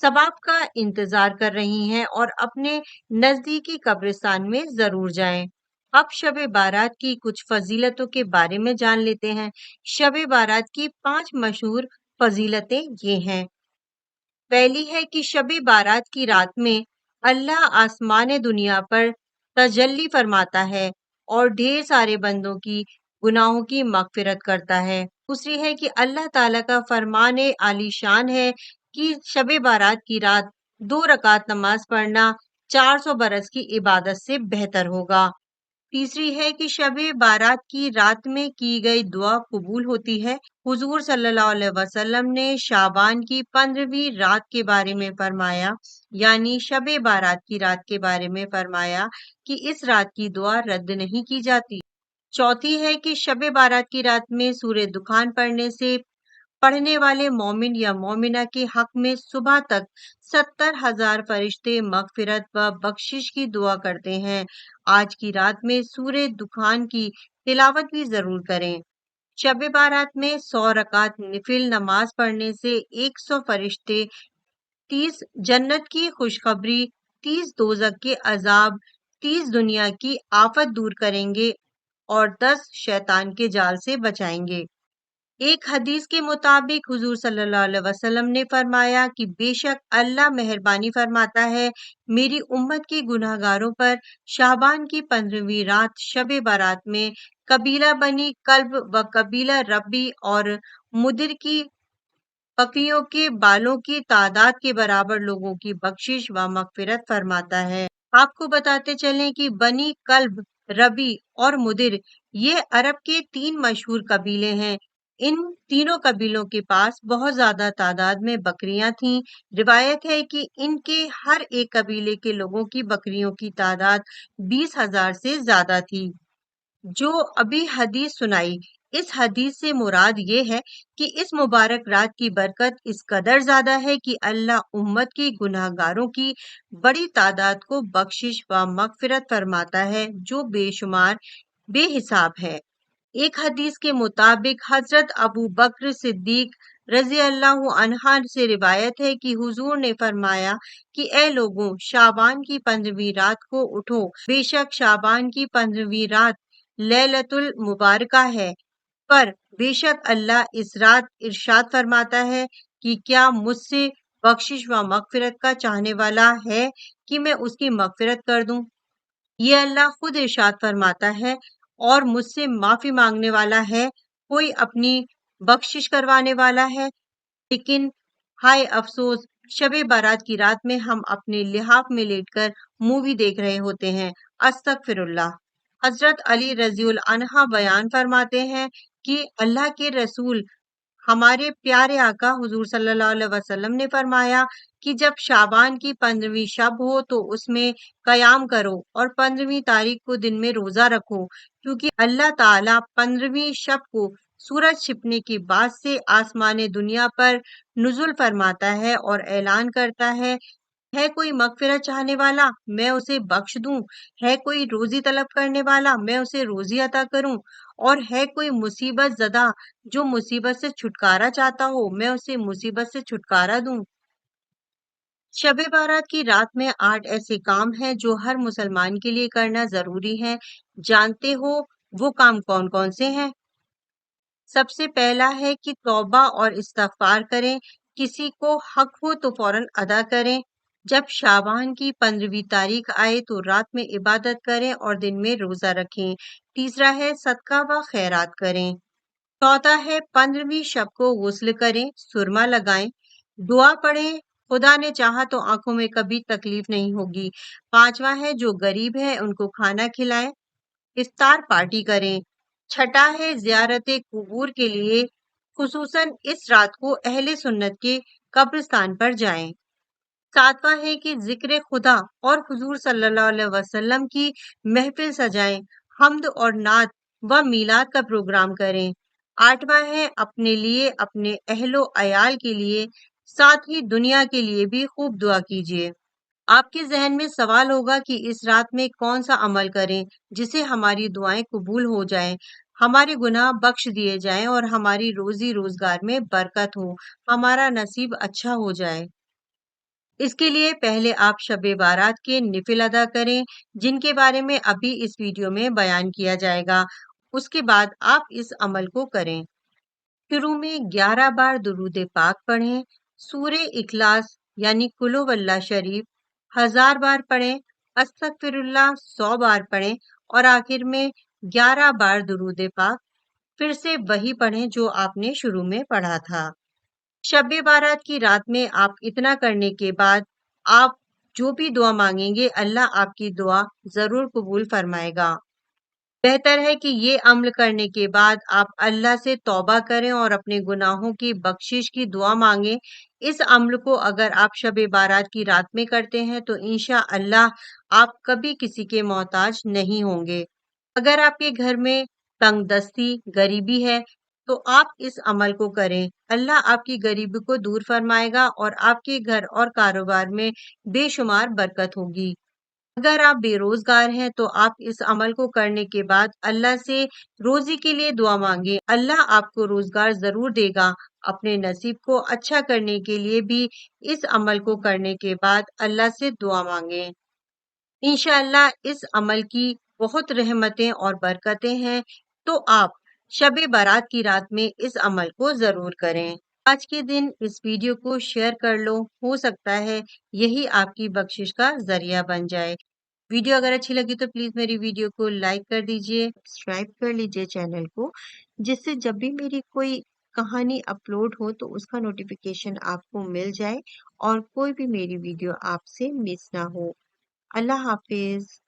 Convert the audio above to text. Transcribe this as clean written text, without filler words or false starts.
ثواب کا انتظار کر رہی ہیں اور اپنے نزدیکی قبرستان میں ضرور جائیں۔ اب شب بارات کی کچھ فضیلتوں کے بارے میں جان لیتے ہیں۔ شب بارات کی 5 مشہور فضیلتیں یہ ہیں۔ پہلی ہے کہ شب بارات کی رات میں اللہ آسمان دنیا پر تجلی فرماتا ہے اور ڈھیر سارے بندوں کی گناہوں کی مغفرت کرتا ہے۔ دوسری ہے کہ اللہ تعالیٰ کا فرمان عالی شان ہے کہ شب بارات کی رات 2 رکعت نماز پڑھنا 400 برس کی عبادت سے بہتر ہوگا۔ تیسری ہے کہ شب بارات کی رات میں کی گئی دعا قبول ہوتی ہے۔ حضور صلی اللہ علیہ وسلم نے شعبان کی 15ویں رات کے بارے میں فرمایا، یعنی شب بارات کی رات کے بارے میں فرمایا کہ اس رات کی دعا رد نہیں کی جاتی۔ چوتھی ہے کہ شب بارات کی رات میں سورہ دخان پڑھنے والے مومن یا مومنہ کے حق میں صبح تک 70,000 فرشتے مغفرت و بخشش کی دعا کرتے ہیں۔ آج کی رات میں سورہ دخان کی تلاوت بھی ضرور کریں۔ شب بارات میں 100 رکعت نفل نماز پڑھنے سے 100 فرشتے 30 جنت کی خوشخبری، 30 دوزخ کے عذاب، 30 دنیا کی آفت دور کریں گے اور 10 شیطان کے جال سے بچائیں گے۔ ایک حدیث کے مطابق حضور صلی اللہ علیہ وسلم نے فرمایا کہ بے شک اللہ مہربانی فرماتا ہے میری امت کے گناہ گاروں پر شعبان کی 15ویں رات شب بارات میں قبیلہ بنی کلب و قبیلہ ربی اور مدر کی بکریوں کے بالوں کی تعداد کے برابر لوگوں کی بخشش و مغفرت فرماتا ہے۔ آپ کو بتاتے چلیں کہ بنی کلب، ربی اور مدر یہ عرب کے 3 مشہور قبیلے ہیں۔ ان تینوں قبیلوں کے پاس بہت زیادہ تعداد میں بکریاں تھیں۔ روایت ہے کہ ان کے ہر ایک قبیلے کے لوگوں کی بکریوں کی تعداد 20,000 سے زیادہ تھی۔ جو ابھی حدیث سنائی، اس حدیث سے مراد یہ ہے کہ اس مبارک رات کی برکت اس قدر زیادہ ہے کہ اللہ امت کی گناہ گاروں کی بڑی تعداد کو بخشش و مغفرت فرماتا ہے جو بے شمار بے حساب ہے۔ ایک حدیث کے مطابق حضرت ابو بکر صدیق رضی اللہ عنہ سے روایت ہے کہ حضور نے فرمایا کہ اے لوگوں، شعبان کی 15ویں رات کو اٹھو، بے شک شعبان کی 15ویں رات لیلۃ المبارکہ ہے، پر بے شک اللہ اس رات ارشاد فرماتا ہے کہ کیا مجھ سے بخشش و مغفرت کا چاہنے والا ہے کہ میں اس کی مغفرت کر دوں؟ یہ اللہ خود ارشاد فرماتا ہے، اور مجھ سے معافی مانگنے والا ہے، کوئی اپنی بخشش کروانے والا ہے؟ لیکن ہائے افسوس، شب بارات کی رات میں ہم اپنے لحاف میں لیٹ کر مووی دیکھ رہے ہوتے ہیں۔ استغفر اللہ۔ حضرت علی رضی اللہ عنہ بیان فرماتے ہیں کہ اللہ کے رسول ہمارے پیارے آقا حضور صلی اللہ علیہ وسلم نے فرمایا کہ جب شعبان کی 15ویں شب ہو تو اس میں قیام کرو اور 15ویں تاریخ کو دن میں روزہ رکھو، کیونکہ اللہ تعالیٰ 15ویں شب کو سورج چھپنے کے بعد سے آسمان دنیا پر نزول فرماتا ہے اور اعلان کرتا ہے کوئی مغفرت چاہنے والا میں اسے بخش دوں، ہے کوئی روزی طلب کرنے والا میں اسے روزی عطا کروں، اور ہے کوئی مصیبت زدہ جو مصیبت سے چھٹکارا چاہتا ہو میں اسے مصیبت سے چھٹکارا دوں۔ شب بارات کی رات میں 8 ایسے کام ہیں جو ہر مسلمان کے لیے کرنا ضروری ہے۔ جانتے ہو وہ کام کون کون سے ہیں؟ سب سے پہلا ہے کہ توبہ اور استغفار کریں، کسی کو حق ہو تو فوراً ادا کریں۔ جب شعبان کی 15ویں تاریخ آئے تو رات میں عبادت کریں اور دن میں روزہ رکھیں۔ تیسرا ہے صدقہ و خیرات کریں۔ چوتھا ہے 15ویں شب کو غسل کریں، سرما لگائیں، دعا پڑھیں، خدا نے چاہا تو آنکھوں میں کبھی تکلیف نہیں ہوگی۔ پانچواں ہے جو غریب ہے ان کو کھانا کھلائیں، افطار پارٹی کریں۔ چھٹا ہے زیارت قبور کے لیے خصوصاً اس رات کو اہل سنت کے قبرستان پر جائیں۔ ساتواں ہے کہ ذکر خدا اور حضور صلی اللہ علیہ وسلم کی محفل سجائیں، حمد اور نعت و میلاد کا پروگرام کریں۔ آٹھواں ہے اپنے لیے، اپنے اہل و عیال کے لیے، ساتھ ہی دنیا کے لیے بھی خوب دعا کیجیے۔ آپ کے ذہن میں سوال ہوگا کہ اس رات میں کون سا عمل کریں جسے ہماری دعائیں قبول ہو جائیں، ہمارے گناہ بخش دیے جائیں اور ہماری روزی روزگار میں برکت ہو، ہمارا نصیب اچھا ہو جائے۔ اس کے لیے پہلے آپ شب بارات کے نفل ادا کریں، جن کے بارے میں ابھی اس ویڈیو میں بیان کیا جائے گا۔ اس کے بعد آپ اس عمل کو کریں۔ شروع میں 11 بار درود پاک پڑھیں، سورہ اخلاص یعنی قل هو اللہ شریف 1000 بار پڑھیں، استغفر اللہ 100 بار پڑھیں اور آخر میں 11 بار درود پاک پھر سے وہی پڑھیں جو آپ نے شروع میں پڑھا تھا۔ شب بارات کی رات میں آپ اتنا کرنے کے بعد آپ جو بھی دعا مانگیں گے اللہ آپ کی دعا ضرور قبول فرمائے گا۔ بہتر ہے کہ یہ عمل کرنے کے بعد آپ اللہ سے توبہ کریں اور اپنے گناہوں کی بخشش کی دعا مانگیں۔ اس عمل کو اگر آپ شب بارات کی رات میں کرتے ہیں تو انشاءاللہ آپ کبھی کسی کے محتاج نہیں ہوں گے۔ اگر آپ کے گھر میں تنگ دستی، غریبی ہے تو آپ اس عمل کو کریں۔ اللہ آپ کی غریبی کو دور فرمائے گا اور آپ کے گھر اور کاروبار میں بے شمار برکت ہوگی۔ اگر آپ بے روزگار ہیں تو آپ اس عمل کو کرنے کے بعد اللہ سے روزی کے لیے دعا مانگیں۔ اللہ آپ کو روزگار ضرور دے گا۔ اپنے نصیب کو اچھا کرنے کے لیے بھی اس عمل کو کرنے کے بعد اللہ سے دعا مانگیں۔ انشاءاللہ اس عمل کی بہت رحمتیں اور برکتیں ہیں، تو آپ شب بارات کی رات میں اس عمل کو ضرور کریں۔ آج کے دن اس ویڈیو کو شیئر کر لو، ہو سکتا ہے یہی آپ کی بخشش کا ذریعہ بن جائے۔ ویڈیو اگر اچھی لگی تو پلیز میری ویڈیو کو لائک کر دیجئے، سبسکرائب کر لیجئے چینل کو، جس سے جب بھی میری کوئی کہانی اپلوڈ ہو تو اس کا نوٹیفیکیشن آپ کو مل جائے اور کوئی بھی میری ویڈیو آپ سے مس نہ ہو۔ اللہ حافظ۔